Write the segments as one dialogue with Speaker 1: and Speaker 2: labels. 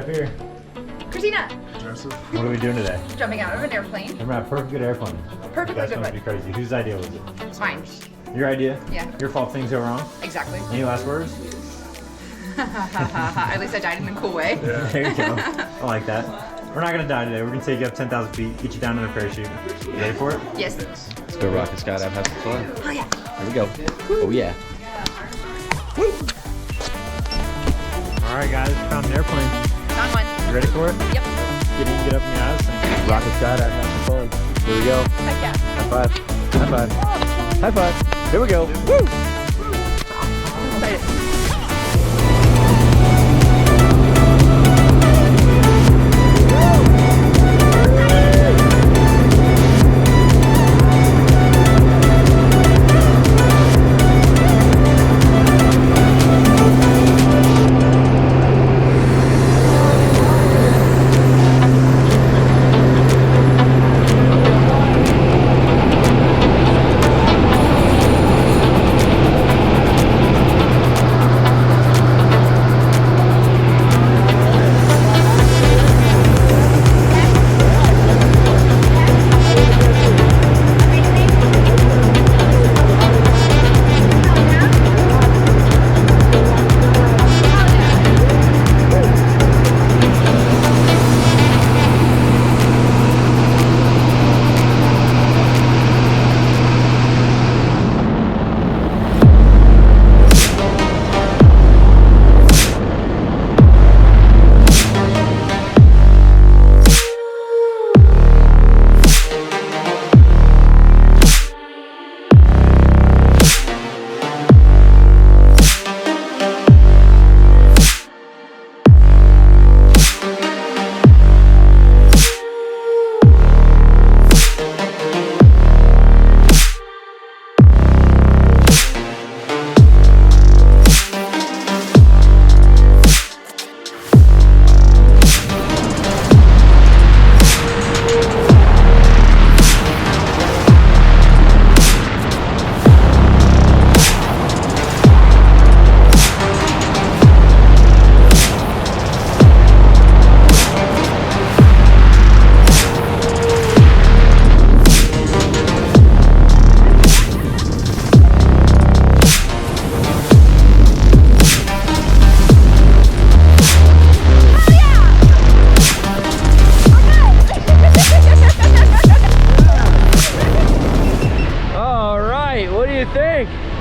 Speaker 1: up here.
Speaker 2: Christina.
Speaker 1: What are we doing today?
Speaker 2: Jumping out of an airplane.
Speaker 1: We're at a perfect good airplane.
Speaker 2: Perfectly
Speaker 1: That's
Speaker 2: good
Speaker 1: going to be crazy. Whose idea was it?
Speaker 2: Mine.
Speaker 1: Your idea?
Speaker 2: Yeah.
Speaker 1: Your fault things go wrong?
Speaker 2: Exactly.
Speaker 1: Any last words?
Speaker 2: At least I died in a cool way.
Speaker 1: Yeah. There you go. I like that. We're not going to die today. We're going to take you up 10,000 feet, get you down in a parachute. You ready for it?
Speaker 2: Yes.
Speaker 3: Let's go rocket skydive, have some fun.
Speaker 2: Oh yeah.
Speaker 3: Here we go. Oh yeah.
Speaker 1: All right, guys. Found an airplane.
Speaker 2: Found one.
Speaker 1: You ready for it?
Speaker 2: Yep.
Speaker 1: Get up in the eyes.
Speaker 3: Rocket skydive, have some fun. Here we go.
Speaker 2: Heck yeah.
Speaker 3: High five. High five. High five. Here we go. Woo!
Speaker 2: Excited.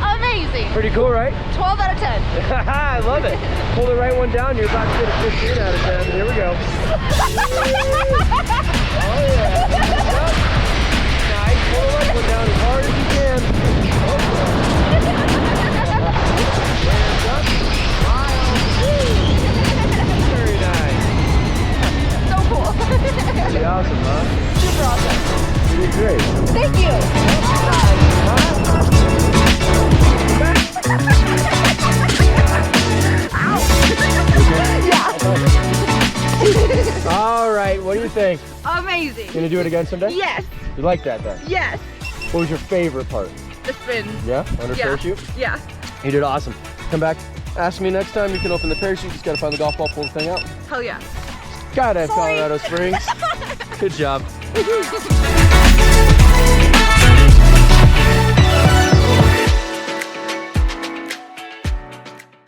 Speaker 2: Amazing.
Speaker 3: Pretty cool, right?
Speaker 2: 12 out of 10.
Speaker 3: I love it. Pull the right one down, you're about to get a 15 out of 10. Here we go. Oh yeah. Yep. Nice. Pull the left one down as hard as you can. Hands up. Smile. Very nice.
Speaker 2: So cool.
Speaker 3: Pretty awesome, huh?
Speaker 2: Super awesome.
Speaker 3: You did great.
Speaker 2: Thank you.
Speaker 3: All right, what do you think?
Speaker 2: Amazing.
Speaker 3: Gonna do it again someday?
Speaker 2: Yes.
Speaker 3: You like that then?
Speaker 2: Yes.
Speaker 3: What was your favorite part?
Speaker 2: The spin.
Speaker 3: Yeah, under parachute?
Speaker 2: Yeah.
Speaker 3: You did awesome. Come back, ask me next time. You can open the parachute, just gotta find the golf ball, pull the thing out.
Speaker 2: Hell yeah.
Speaker 3: Skydive,
Speaker 2: Sorry.
Speaker 3: Colorado Springs. Good job.